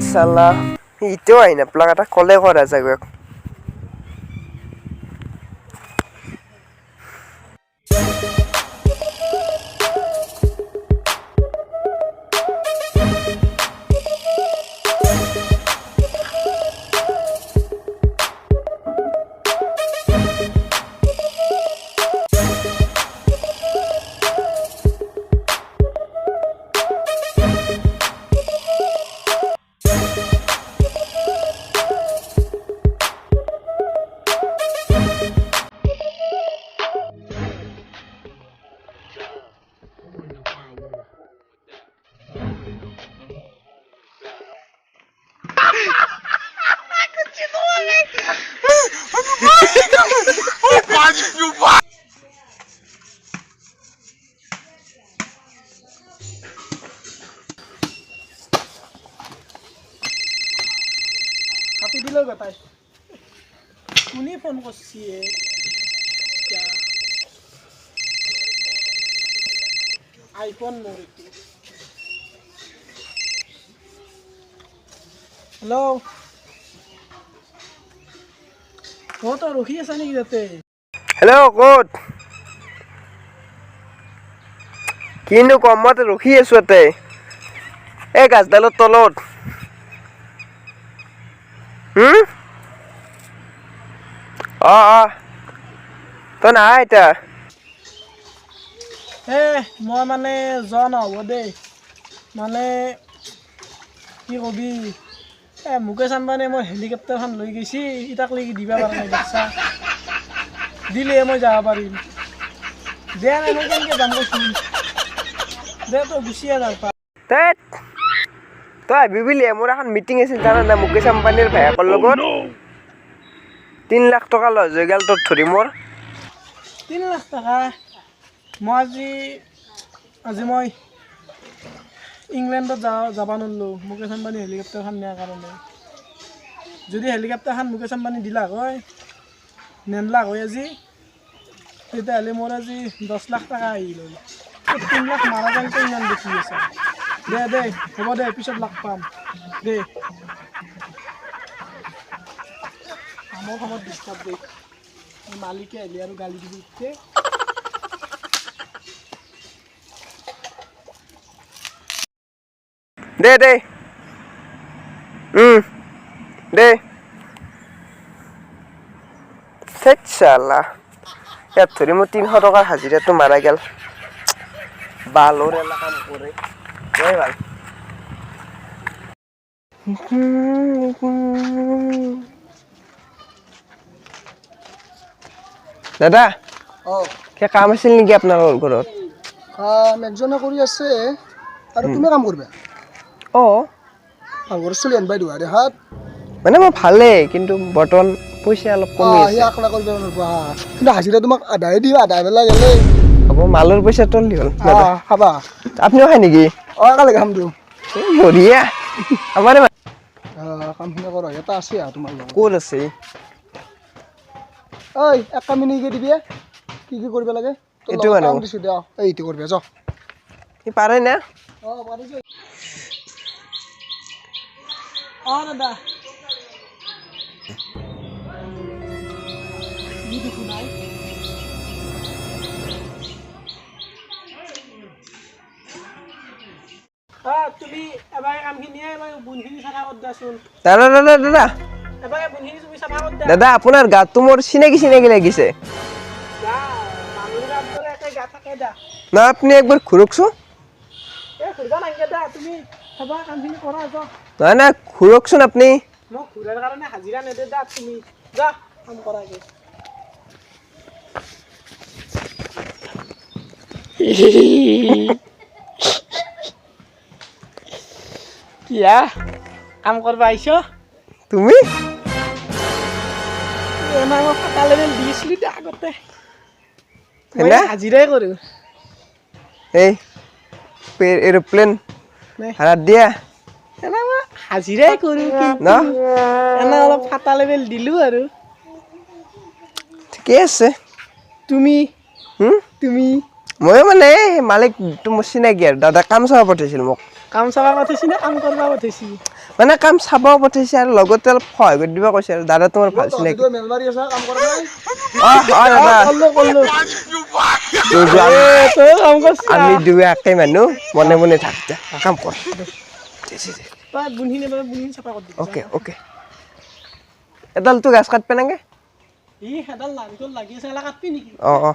চালা ইতেও আহি নাপলাক এটা কলে কৰা যাগৈ কাটি দিলেও বেটাই কোনে ফোন করছি আইফোন মোর একটু হ্যালো ও তো রখি আছে নাকি যাতে হেল্ল' ক'ত কিনো কম মই ৰখি আছো ইয়াতে এই গাছডালৰ তলত তই নাহা এতিয়া মই মানে যোৱা নহ'ব দেই মানে কি কবি মুকেশ আম্বানীয়ে মই হেলিকপ্টাৰখন লৈ গৈছি ইটাক লৈকি দিবা পৰা নাই দেখছা দিলেহে মই যাব পাৰিম দে নাই মই কেনেকৈ যাম কৈছোঁ দে তই গুচিয়ে যাওঁ তই আহিবি বুলি মোৰ এখন মিটিং আছিল জানা না মুকেশ আম্বানীৰ ভায়েকৰ লগত 3 লাখ টকা লজ হৈ গ'ল তোৰ ধৰি মোৰ 3 লাখ টকা মই আজি মই ইংলেণ্ডত যাব নোৱাৰিলোঁ মুকেশ আম্বানী হেলিকপ্টাৰখন নিয়াৰ কাৰণে যদি হেলিকপ্টাৰখন মুকেশ আম্বানী দিলাক হয় নেনলাক হয় আজি তেতিয়াহ'লে মোৰ আজি 10 লাখ টকা আহিল হয় 3 লাখ মাৰা যেনটো ইমান দেখি আছে দে হ'ব দে পিছত লাগ পাম দে কামৰ সময়ত ডিষ্টাৰ্ব দে মালিকে আহিলে আৰু গালি দিব উঠে দে দে চালা ইয়াত ধৰি মোৰ 300 টকাৰ হাজিৰাটো মাৰা গেল বালৰ এলা কাম কৰে দে ভাল দাদা কিবা কাম আছিল নেকি আপোনালোকৰ ঘৰত কাম একজনে কৰি আছে আৰু তুমি কাম কৰিবা ঘৰ চলি আনবাই দিবা দেহাত মানে মই ভালেই কিন্তু বৰ্তমান পইচা অলপ কমি আছে আকলা কৰিব নোৱাৰিবা কিন্তু হাজিৰা তোমাক আধাই দিবা আধা বেলা গেলে হ'ব মালৰ পইচা তলি হ'ল দাদা খাবা আপুনিও খায় নেকি কালি খাম দিওঁ বঢ়িয়া আমাৰ কামখিনি কৰা এটা আছে আৰু তোমাৰ লগত ক'ত আছে ঐ এক কামি নিকে দিবি কি কৰিব লাগে এইটো মানুহ দিছো দে এইটো কৰিবি যা সি পাৰে না পাৰিছো দাদা নাই তুমি এবাৰ কামখিনিয়ে বুনখিনি চাফা কৰি দিয়াচোন দাদা এবাৰ বুনখিনি তুমি চাফা কৰি দিয়া দাদা আপোনাৰ গাটো মোৰ চিনাকি লাগিছে মানুহৰ গাত দৰে একে গা থাকে দা না আপনি একবাৰ ঘুৰকছো ঘুৰবা নাগে দা তুমি এবাৰ কামখিনি কৰা যা না ঘুৰকছোন আপনি মোক ঘুৰাৰ কাৰণে হাজিৰা নেদে দা তুমি যা কাম কৰাগে কিয়া কাম করবা আইছো তুমি এমাই মই ফাটা লেভেল দিছিলি দে আগতে মই হাজিৰাই কৰো এই এৰোপ্লেন ভাড়া দিয়া এনা মই হাজিৰাই কৰো না এনা অলপ ফাটা লেভেল দিলু আৰু ঠিকে আছে তুমি তুমি মই মানে মালিক তোমাৰ চিনাকি আৰু দাদা কাম চাব পঠাইছিল মোক কাম চাবা পঠাইছি না কাম কৰবা পঠাইছি মানে কাম চাব পঠাইছে আৰু লগতে অলপ সহায় কৰি দিব কৈছে আৰু দাদা তোমাৰ ভাল চিনাকি মেলমাৰি আছা কাম কৰা নাই দাদা কল্লো তই কাম কৰছা আমি দুয়ে একে মানুহ মনে মনে থাক যা কাম কৰ তই বুনখিনি চাফা কৰি দিবি অ'কে অ'কে এডাল তো গাছ কাটবে নাগে ই হেডাল নাৰিকল লাগি আছে এলা কাটবি নেকি অঁ